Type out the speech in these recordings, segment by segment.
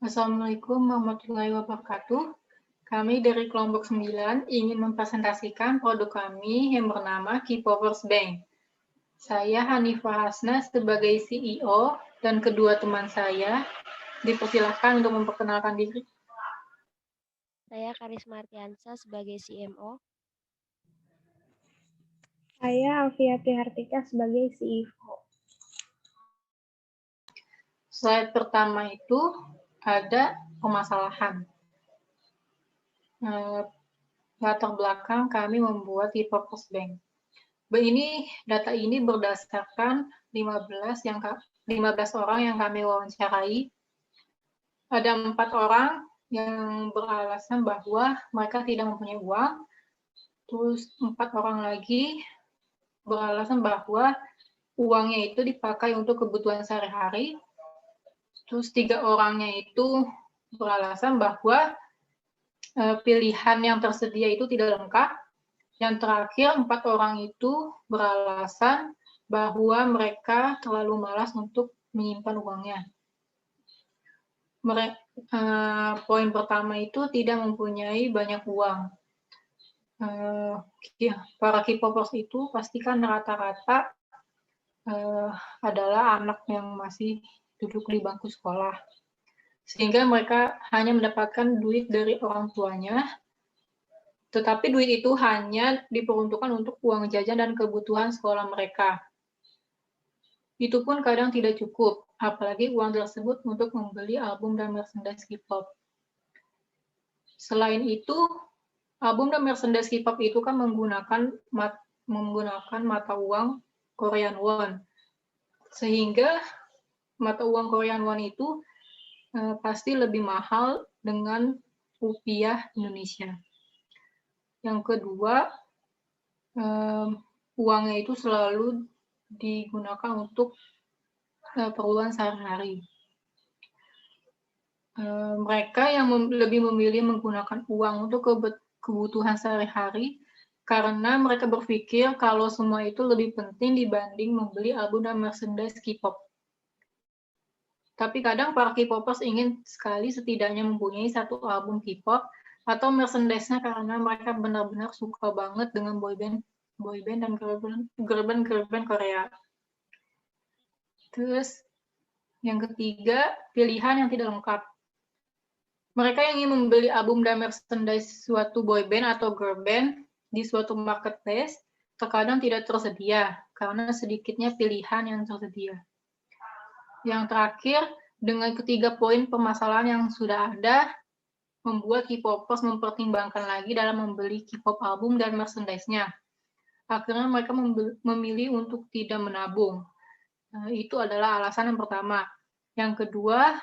Assalamualaikum warahmatullahi wabarakatuh. Kami dari kelompok 9 ingin mempresentasikan produk kami yang bernama Keypovers Bank. Saya Hanifah Hasna sebagai CEO dan kedua teman saya dipersilahkan untuk memperkenalkan diri. Saya Karisma Artiansa sebagai CMO. Saya Alfiati Hartika sebagai CEO. Slide pertama itu ada permasalahan. Latar belakang kami membuat Keypovers Bank. Data ini berdasarkan 15 orang yang kami wawancarai. Ada 4 orang yang beralasan bahwa mereka tidak mempunyai uang. Terus 4 orang lagi beralasan bahwa uangnya itu dipakai untuk kebutuhan sehari-hari. Terus 3 orangnya itu beralasan bahwa pilihan yang tersedia itu tidak lengkap. Yang terakhir, 4 orang itu beralasan bahwa mereka terlalu malas untuk menyimpan uangnya. Poin pertama itu tidak mempunyai banyak uang. Para Keypovers itu pastikan rata-rata adalah anak yang masih duduk di bangku sekolah. Sehingga mereka hanya mendapatkan duit dari orang tuanya, tetapi duit itu hanya diperuntukkan untuk uang jajan dan kebutuhan sekolah mereka. Itu pun kadang tidak cukup, apalagi uang tersebut untuk membeli album dan merchandise K-pop. Selain itu, album dan merchandise K-pop itu kan menggunakan mata uang Korean won. Sehingga mata uang Korean won itu pasti lebih mahal dengan rupiah Indonesia. Yang kedua, uangnya itu selalu digunakan untuk keperluan sehari-hari. Mereka yang lebih memilih menggunakan uang untuk kebutuhan sehari-hari karena mereka berpikir kalau semua itu lebih penting dibanding membeli album dan merchandise K-pop. Tapi kadang para K-popers ingin sekali setidaknya mempunyai satu album K-pop atau merchandise-nya karena mereka benar-benar suka banget dengan boyband dan girl band Korea. Terus yang ketiga, pilihan yang tidak lengkap. Mereka yang ingin membeli album dan merchandise suatu boyband atau girl band di suatu marketplace terkadang tidak tersedia karena sedikitnya pilihan yang tersedia. Yang terakhir, dengan ketiga poin permasalahan yang sudah ada, membuat K-popers mempertimbangkan lagi dalam membeli K-pop album dan merchandise-nya. Akhirnya mereka memilih untuk tidak menabung. Itu adalah alasan yang pertama. Yang kedua,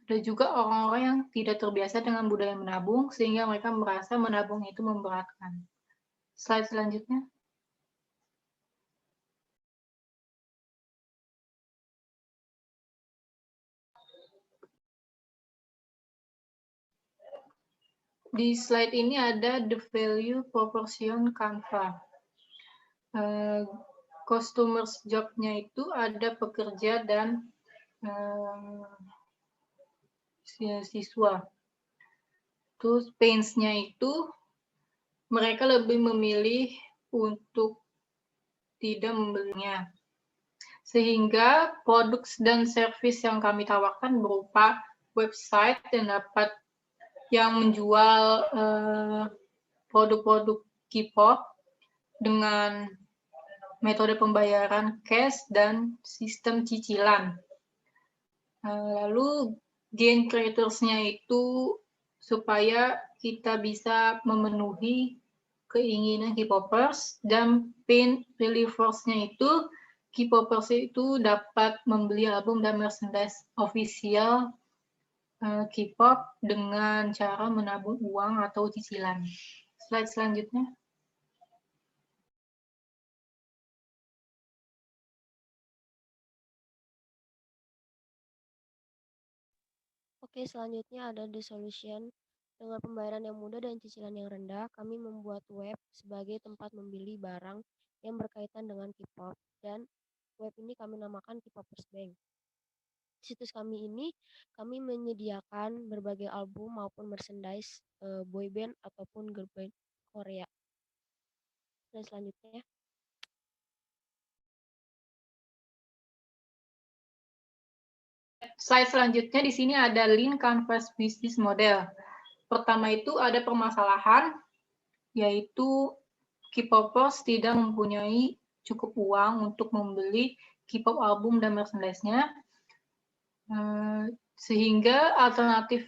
ada juga orang-orang yang tidak terbiasa dengan budaya menabung, sehingga mereka merasa menabung itu memberatkan. Slide selanjutnya. Di slide ini ada the value proportion Canva. Customers job-nya itu ada pekerja dan siswa. Terus pains-nya itu mereka lebih memilih untuk tidak membelinya. Sehingga produk dan service yang kami tawarkan berupa website yang menjual produk-produk K-pop dengan metode pembayaran cash dan sistem cicilan. Lalu gain creators-nya itu supaya kita bisa memenuhi keinginan K-popers, dan pain relievers-nya itu K-popers itu dapat membeli album dan merchandise official K-pop dengan cara menabung uang atau cicilan. Slide selanjutnya. Oke, selanjutnya ada the solution. Dengan pembayaran yang mudah dan cicilan yang rendah, kami membuat web sebagai tempat membeli barang yang berkaitan dengan K-pop, dan web ini kami namakan Keypovers Bank. situs kami ini, kami menyediakan berbagai album maupun merchandise boyband ataupun girl band Korea. Dan selanjutnya, Slide selanjutnya di sini ada link Canvas Business Model. Pertama itu ada permasalahan, yaitu K-popers tidak mempunyai cukup uang untuk membeli K-pop album dan merchandise-nya, sehingga alternatif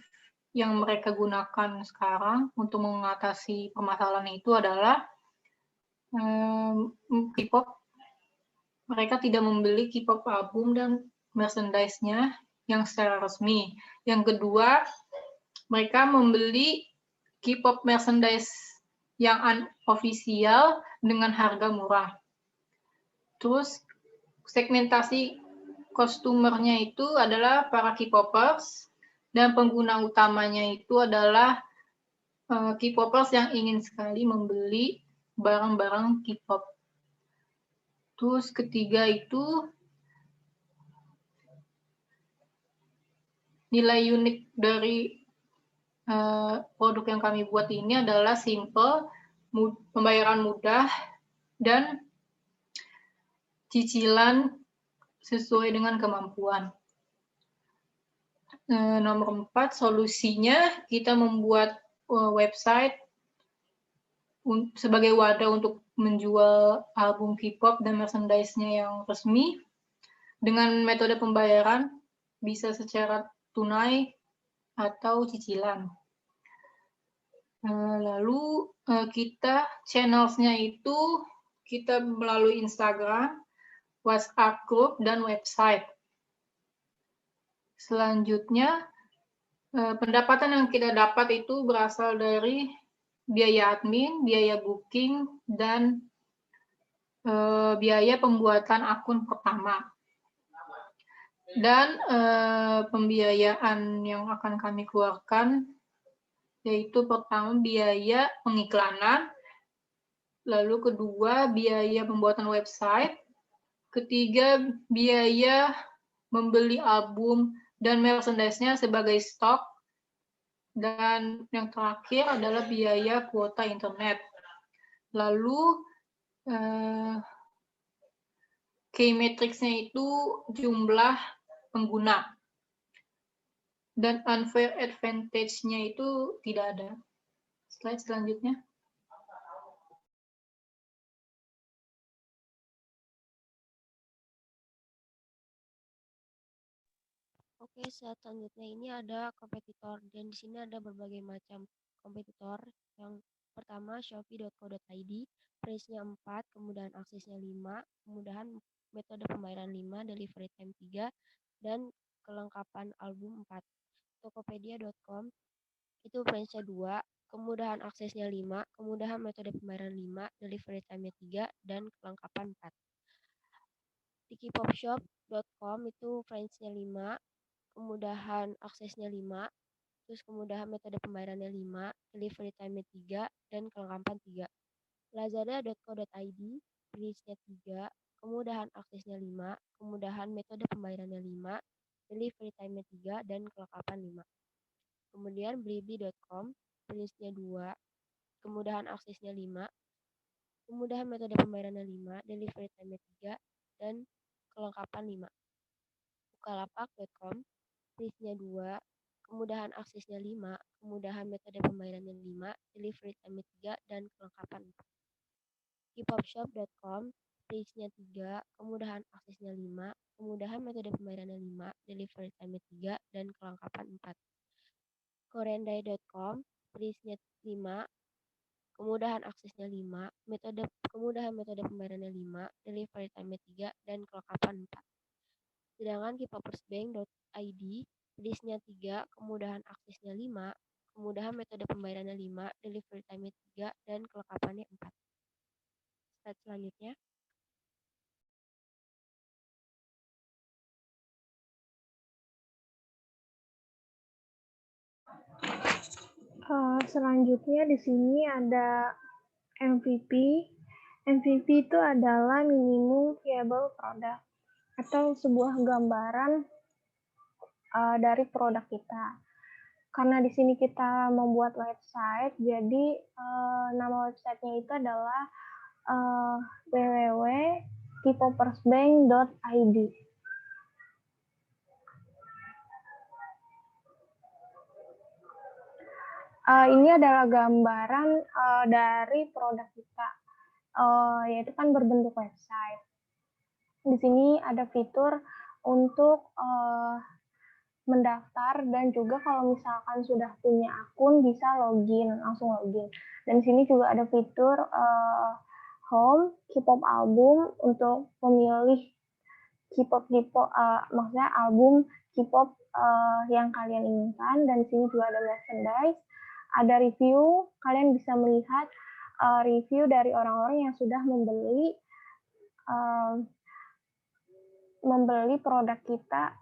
yang mereka gunakan sekarang untuk mengatasi permasalahan itu adalah K-pop. Mereka tidak membeli K-pop album dan merchandise-nya yang secara resmi. Yang kedua, mereka membeli K-pop merchandise yang unofficial dengan harga murah. Terus segmentasi customer-nya itu adalah para K-popers dan pengguna utamanya itu adalah K-popers yang ingin sekali membeli barang-barang K-pop. Terus ketiga itu nilai unik dari produk yang kami buat ini adalah simple, pembayaran mudah, dan cicilan sesuai dengan kemampuan. Nomor 4, solusinya kita membuat website sebagai wadah untuk menjual album K-pop dan merchandise-nya yang resmi. Dengan metode pembayaran bisa secara tunai atau cicilan. Lalu kita channels-nya itu kita melalui Instagram, WhatsApp group, dan website. Selanjutnya, pendapatan yang kita dapat itu berasal dari biaya admin, biaya booking, dan biaya pembuatan akun pertama. Dan pembiayaan yang akan kami keluarkan yaitu pertama biaya pengiklanan, lalu kedua biaya pembuatan website, ketiga biaya membeli album dan merchandise-nya sebagai stok, dan yang terakhir adalah biaya kuota internet. Lalu key matrix-nya itu jumlah pengguna. Dan unfair advantage-nya itu tidak ada. Slide selanjutnya. oke, selanjutnya ini ada kompetitor, dan di sini ada berbagai macam kompetitor. Yang pertama shopee.co.id, price-nya 4, kemudahan aksesnya 5, kemudahan metode pembayaran 5, delivery time 3, dan kelengkapan album 4. Tokopedia.com itu price-nya 2, kemudahan aksesnya 5, kemudahan metode pembayaran 5, delivery time-nya 3, dan kelengkapan 4. tikipopshop.com itu price-nya 5, kemudahan aksesnya 5, terus kemudahan metode pembayarannya 5, delivery time-nya 3, dan kelengkapan 3. lazada.co.id, price-nya 3, kemudahan aksesnya 5, kemudahan metode pembayarannya 5, delivery time-nya 3, dan kelengkapan 5. Kemudian blibli.com, price-nya 2, kemudahan aksesnya 5, kemudahan metode pembayarannya 5, delivery time-nya 3, dan kelengkapan 5. Bukalapak.com, price-nya 2, kemudahan aksesnya 5, kemudahan metode pembayarannya 5, delivery time-nya 3, dan kelengkapan 4. kpopshop.com, price-nya 3, kemudahan aksesnya 5, kemudahan metode pembayarannya 5, delivery time-nya 3, dan kelengkapan 4. koreandai.com, price-nya 5, kemudahan aksesnya 5, kemudahan metode pembayarannya 5, delivery time-nya 3, dan kelengkapan 4. Sedangkan kpopersbank.id, price-nya 3, kemudahan aksesnya 5, kemudahan metode pembayarannya 5, delivery time-nya 3, dan kelengkapannya 4. Slide selanjutnya. Selanjutnya di sini ada MVP. MVP itu adalah minimum viable product atau sebuah gambaran dari produk kita. Karena di sini kita membuat website, jadi nama websitenya itu adalah www.kpopersbank.id. Ini adalah gambaran dari produk kita, yaitu kan berbentuk website. Di sini ada fitur untuk mendaftar dan juga kalau misalkan sudah punya akun bisa langsung login. Dan di sini juga ada fitur home K-pop album untuk memilih K-pop maksudnya album K-pop yang kalian inginkan. Dan di sini juga ada merchandise, ada review, kalian bisa melihat review dari orang-orang yang sudah membeli produk kita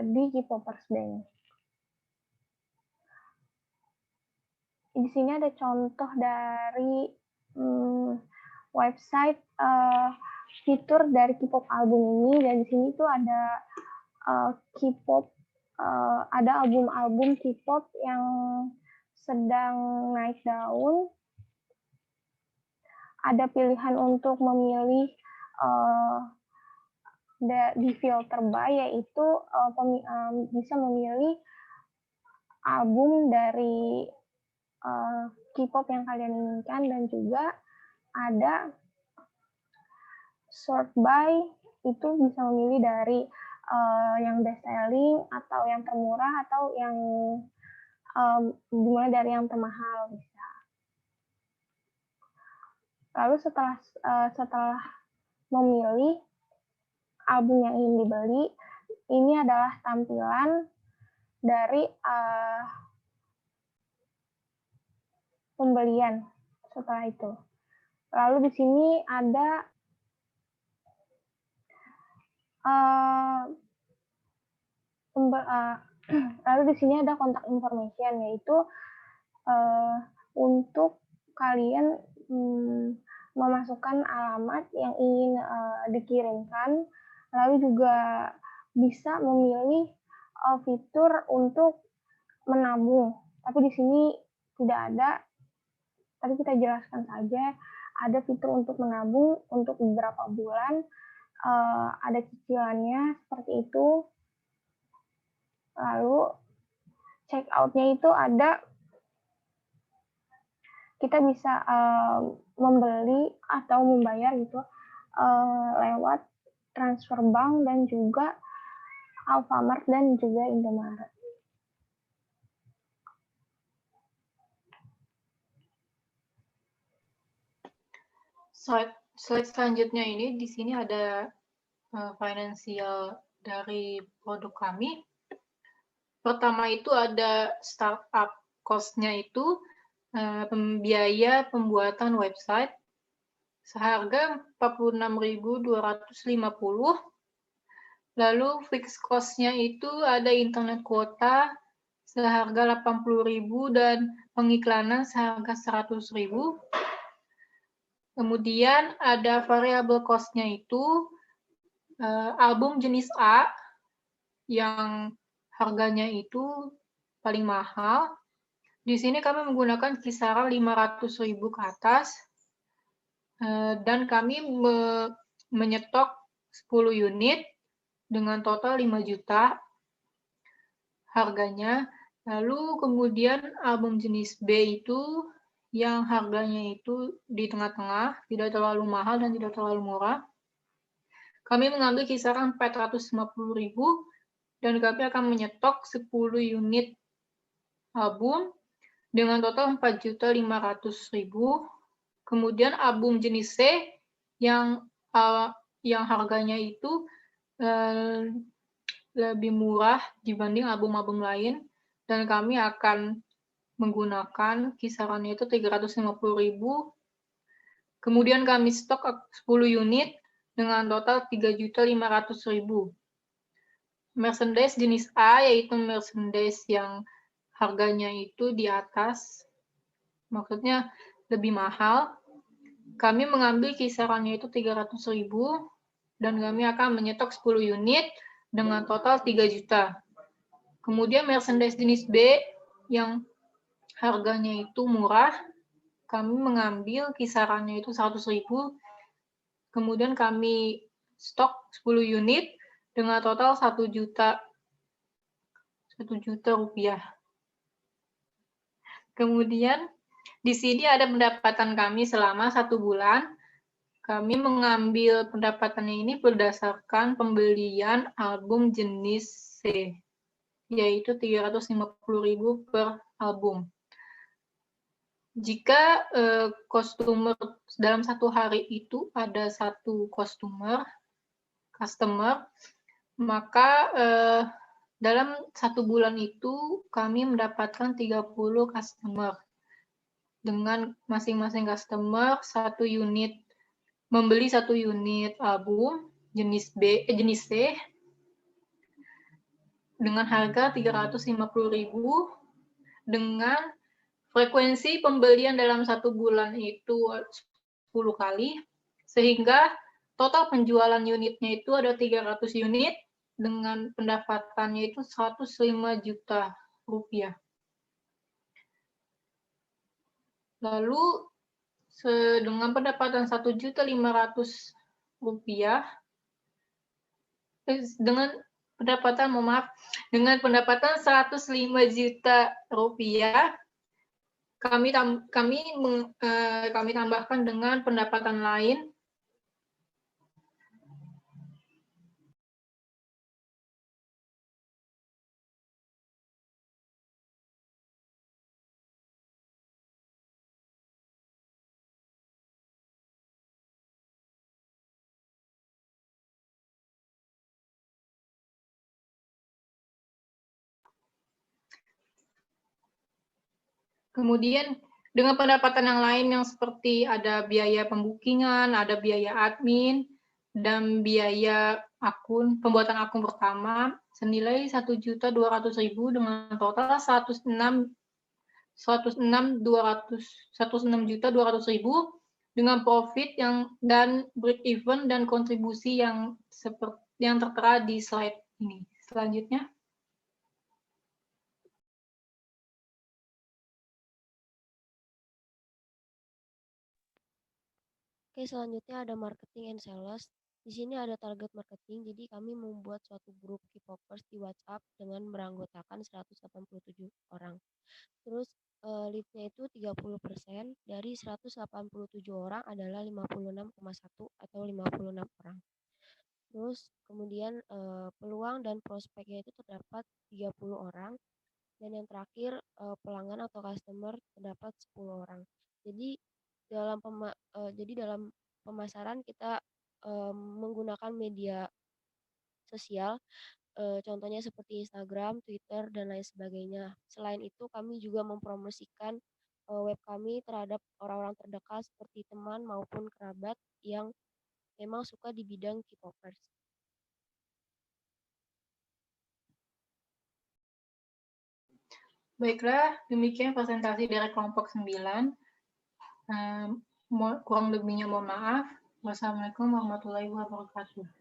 di K-popers Bank. Di sini ada contoh dari website fitur dari K-pop album ini, dan di sini tuh ada K-pop, ada album-album K-pop yang sedang naik daun. Ada pilihan untuk memilih di filter by, yaitu bisa memilih album dari K-pop yang kalian inginkan, dan juga ada sort by, itu bisa memilih dari yang best selling atau yang termurah atau yang dimulai dari yang termahal bisa. Lalu setelah memilih album yang ingin dibeli, ini adalah tampilan dari pembelian setelah itu. Lalu di sini ada lalu di sini ada kontak information, yaitu untuk kalian memasukkan alamat yang ingin dikirimkan. Lalu juga bisa memilih fitur untuk menabung, tapi di sini tidak ada. Tadi kita jelaskan saja, ada fitur untuk menabung untuk beberapa bulan, ada cicilannya seperti itu. Lalu check out-nya itu ada, kita bisa membeli atau membayar gitu lewat transfer bank dan juga Alfamart dan juga Indomaret. Slide selanjutnya ini, di sini ada finansial dari produk kami. Pertama itu ada startup cost-nya itu biaya pembuatan website seharga 46.250. Lalu fixed cost-nya itu ada internet kuota seharga 80.000 dan pengiklanan seharga 100.000. Kemudian ada variable cost-nya itu album jenis A yang harganya itu paling mahal. Di sini kami menggunakan kisaran 500.000 ke atas, dan kami menyetok 10 unit dengan total 5 juta harganya. Lalu kemudian album jenis B itu yang harganya itu di tengah-tengah, tidak terlalu mahal dan tidak terlalu murah. Kami mengambil kisaran 450.000 dan kami akan menyetok 10 unit album dengan total 4.500.000. Kemudian album jenis C yang harganya itu lebih murah dibanding album-album lain, dan kami akan menggunakan kisarannya itu 350.000. Kemudian kami stok 10 unit dengan total 3.500.000. Merchandise jenis A, yaitu merchandise yang harganya itu di atas, maksudnya lebih mahal. Kami mengambil kisarannya itu 300.000 dan kami akan menyetok 10 unit dengan total 3 juta. Kemudian merchandise jenis B yang harganya itu murah, kami mengambil kisarannya itu 100.000, kemudian kami stok 10 unit dengan total 1 juta rupiah. Kemudian di sini ada pendapatan kami selama 1 bulan. Kami mengambil pendapatannya ini berdasarkan pembelian album jenis C, yaitu 350.000 per album. Jika customer dalam 1 hari itu ada 1 customer, maka dalam 1 bulan itu kami mendapatkan 30 customer. Dengan masing-masing customer membeli 1 unit album jenis C dengan harga 350.000 dengan frekuensi pembelian dalam 1 bulan itu 10 kali, sehingga total penjualan unitnya itu ada 300 unit dengan pendapatannya itu 105 juta rupiah. Lalu dengan pendapatan 1.500.000 rupiah, dengan pendapatan 105 juta rupiah, kami tambahkan dengan pendapatan lain kemudian dengan pendapatan yang lain yang seperti ada biaya pembukingan, ada biaya admin, dan biaya pembuatan akun pertama senilai 1.200.000 dengan total 106.200.000 dengan profit dan break even dan kontribusi yang tertera di slide ini. Selanjutnya. Oke, selanjutnya ada marketing and sales. Di sini ada target marketing, jadi kami membuat suatu grup K-popers di WhatsApp dengan beranggotakan 187 orang. Terus lead-nya itu 30%, dari 187 orang adalah 56,1 atau 56 orang. Terus kemudian peluang dan prospeknya itu terdapat 30 orang, dan yang terakhir pelanggan atau customer terdapat 10 orang. Jadi dalam pemasaran kita menggunakan media sosial, contohnya seperti Instagram, Twitter, dan lain sebagainya. Selain itu, kami juga mempromosikan web kami terhadap orang-orang terdekat seperti teman maupun kerabat yang memang suka di bidang K-popers. Baiklah, demikian presentasi dari kelompok 9. Kurang lebihnya mohon maaf. Wassalamualaikum warahmatullahi wabarakatuh.